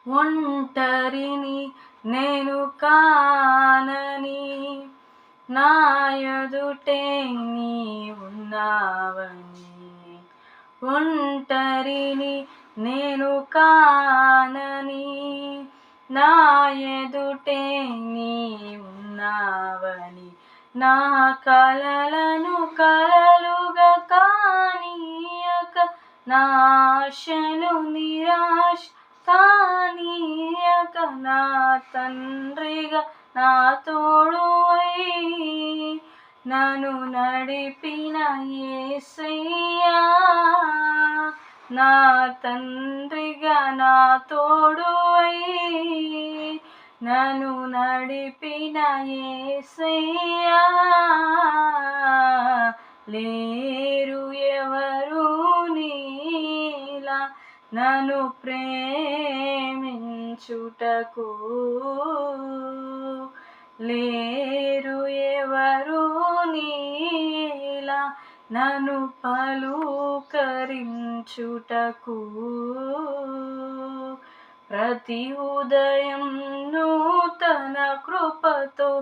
ఒంటరిని నేను కానని, నా ఎదుటే నీ ఉన్నావని. ఒంటరిని నేను కానని, నా ఎదుటే నీ ఉన్నావని. నా కలలను కలలుగా కానీయక, నా ఆశను నిరాశ కానీయక, నా తండ్రిగా నా తోడువై నన్ను నడిపిన యేసయ్యా. నా తండ్రిగా నా తోడువై నన్ను నడిపిన యేసయ్యా. లేరు ఎవరు నీలా నన్ను ప్రేమించుటకు, లేరు ఎవరు నీలా నన్ను పలుకరించుటకు. ప్రతి ఉదయం నూతన కృపతో